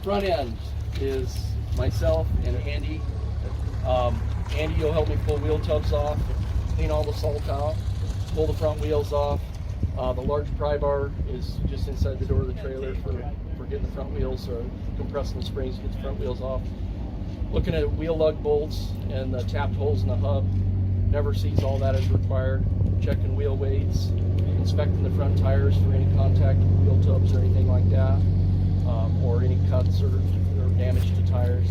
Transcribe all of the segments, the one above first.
Front end is myself and Andy. Andy will help me pull wheel tubs off, clean all the salt out, pull the front wheels off. The large pry bar is just inside the door of the trailer for getting the front wheels, compressing the springs to get the front wheels off. Looking at wheel lug bolts and the tapped holes in the hub. Never sees all that as required. Checking wheel weights, inspecting the front tires for any contact with wheel tubs or anything like that, or any cuts or damage to tires.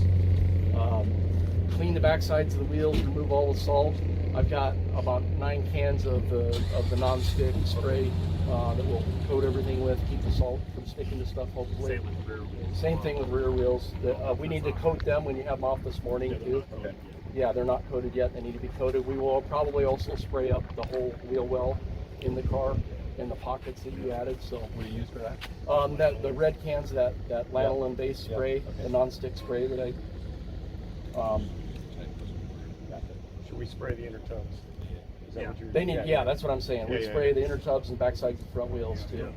Clean the back sides of the wheels, remove all the salt. I've got about 9 cans of the non-stick spray that we'll coat everything with, keep the salt from sticking to stuff, hopefully. Same with rear wheels. Same thing with rear wheels. We need to coat them when you have them off this morning too. Okay. Yeah, they're not coated yet. They need to be coated. We will probably also spray up the whole wheel well in the car in the pockets that you added. So What do you use for that? the red cans, that lanolin based spray, Okay. the non-stick spray that I. Should we spray the inner tubs? Is that what you're They need. Yeah, that's what I'm saying. We spray yeah. the inner tubs and backside of the front wheels too.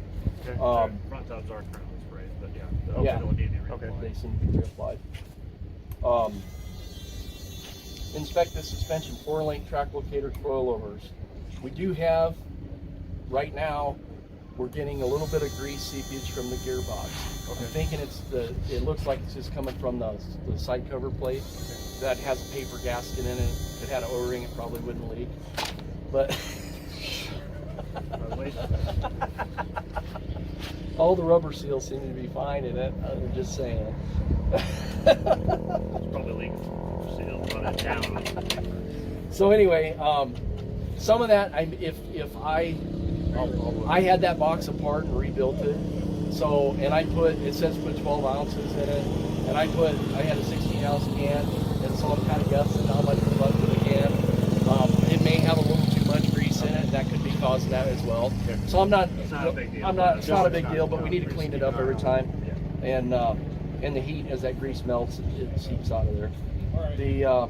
Okay. Front tubs are currently sprayed, but yeah, they'll need to be reapplied. They seem to be reapplied. Inspect the suspension, 4-link track locators, coilovers. We do have, right now, we're getting a little bit of grease seepage from the gearbox. Okay. I'm thinking it looks like it's just coming from the side cover plate. That has a paper gasket in it. If it had an O-ring, it probably wouldn't leak. But all the rubber seals seem to be fine in it. I'm just saying. It's probably leaked seals running down. So anyway, some of that, if I had that box apart and rebuilt it. So, and it says put 12 ounces in it, and I had a 16-ounce can, and so I'm kind of guessing how much was left in the can. It may have a little too much grease in it. That could be causing that as well. So it's not a big deal. It's not a big deal, but we need to clean it up every time. And the heat, as that grease melts, it seeps out of there. The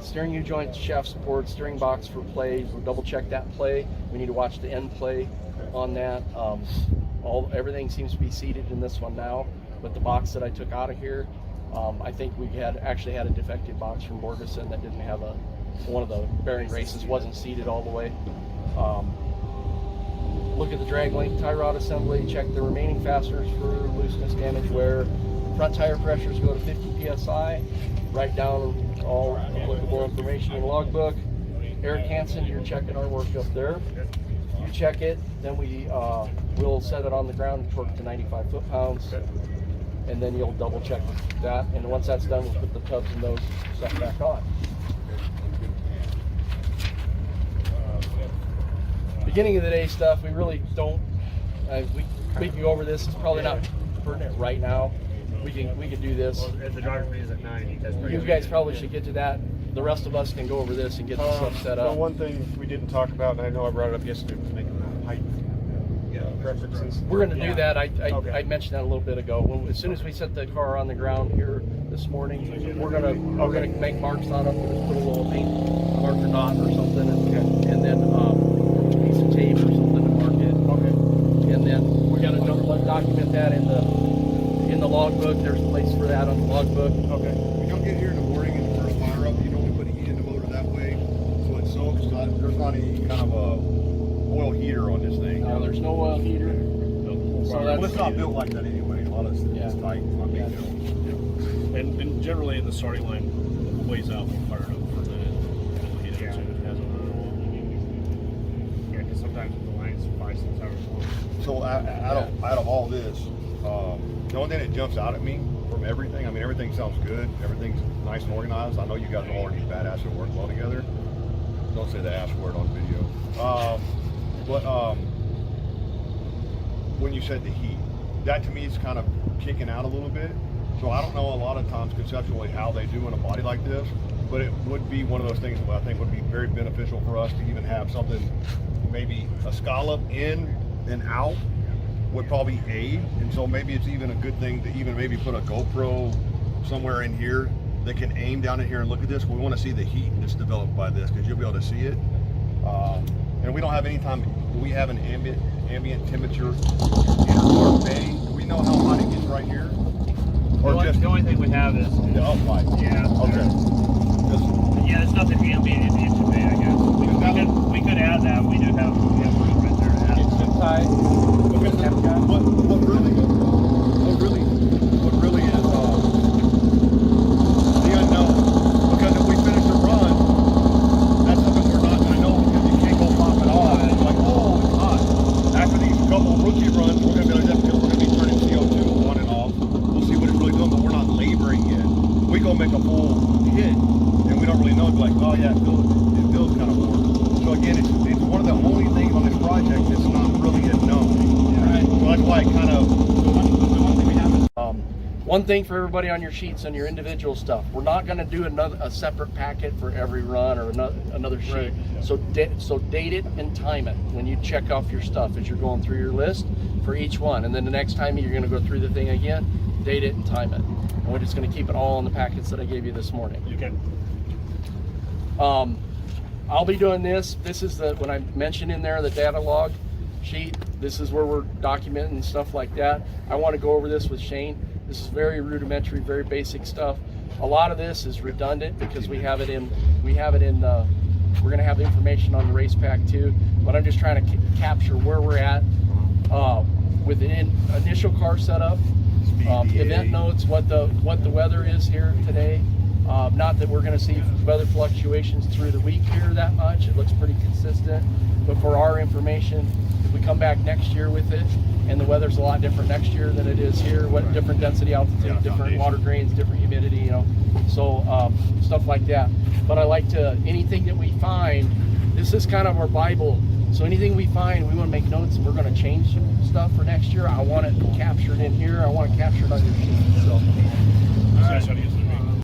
steering U-joint, shaft support, steering box for play. We'll double check that play. We need to watch the end play on that. Everything seems to be seated in this one now, but the box that I took out of here, I think we actually had a defective box from Borgeson that didn't have one of the bearing races wasn't seated all the way. Look at the drag link, tie rod assembly, check the remaining fasteners for looseness, damage, wear. Front tire pressures go to 50 psi. Write down all applicable information in the logbook. Eric Hansen, you're checking our work up there. You check it, then we'll set it on the ground and torque to 95 foot-pounds, and then you'll double check that. And once that's done, we'll put the tubs and those stuff back on. Beginning of the day stuff, we really don't. We can go over this. It's probably not pertinent right now. We can do this. Well, if the driver's meeting is at 9, You guys probably should get to that. The rest of us can go over this and get the stuff set up. One thing we didn't talk about, and I know I brought it up yesterday, was making the height preferences. We're going to do that. I mentioned that a little bit ago. As soon as we set the car on the ground here this morning, we're gonna make marks on them. We'll just put a little paint marker dot or something, and then a piece of tape or something to mark it. Okay. And then we got to document that in the logbook. There's a place for that on the logbook. Okay. When y'all get here in the morning and the first fire up, you normally put the heat in the motor that way, so it soaks. There's not any kind of a oil heater on this thing. No, there's no oil heater. So Well, it's not built like that anyway. A lot of it's tight. It's not big deal. And generally in the starting line, ways out, we'll fire it up for the heat up too. It has a little oil. Yeah, because sometimes the line's 5-6 hours long. So out of all this, the only thing that jumps out at me from everything, I mean, everything sounds good. Everything's nice and organized. I know you guys are already badass at work well together. Don't say the ass word on video. But when you said the heat, that to me is kind of kicking out a little bit. So I don't know a lot of times conceptually how they do in a body like this, but it would be one of those things that I think would be very beneficial for us to even have something, maybe a scallop in and out would probably aid. And so maybe it's even a good thing to even maybe put a GoPro somewhere in here that can aim down in here and look at this. We want to see the heat that's developed by this, because you'll be able to see it. And we don't have any time. Do we have an ambient temperature in our bay? Do we know how only thing we have is The up pipe. yeah. Okay. Just, Yeah, there's nothing ambient in the engine bay, I guess. We could add that. We have room right there to add. Engine side. because what really is the unknown. Because if we finish the run, that's something we're not going to know because you can't go pop it off. And it's like, oh, it's hot. After these couple rookie runs, we're going to be turning CO2 on and off. We'll see what it's really doing, but we're not laboring yet. We go make a full hit, and we don't really know. It's like, oh yeah, it feels kind of warm. So again, it's one of the only things on this project that's not really a known. Right. So that's why it kind of the one thing we have is One thing for everybody on your sheets on your individual stuff, we're not going to do a separate packet for every run or another sheet. Right. So date it and time it when you check off your stuff as you're going through your list for each one, and then the next time you're going to go through the thing again, date it and time it. And we're just going to keep it all in the packets that I gave you this morning. You can. I'll be doing this. This is when I mentioned in there the data log sheet. This is where we're documenting stuff like that. I want to go over this with Shane. This is very rudimentary, very basic stuff. A lot of this is redundant because we have it in we're going to have the information on the race pack too, but I'm just trying to capture where we're at with the initial car setup, event notes, what the weather is here today. Not that we're going to see weather fluctuations through the week here that much. It looks pretty consistent, but for our information, if we come back next year with it, and the weather's a lot different next year than it is here, what different density, altitude, different water drains, different humidity, you know, so stuff like that. But I like to, anything that we find, this is kind of our Bible. So anything we find, we want to make notes, and we're going to change stuff for next year. I want it captured in here. I want to capture it on your sheet.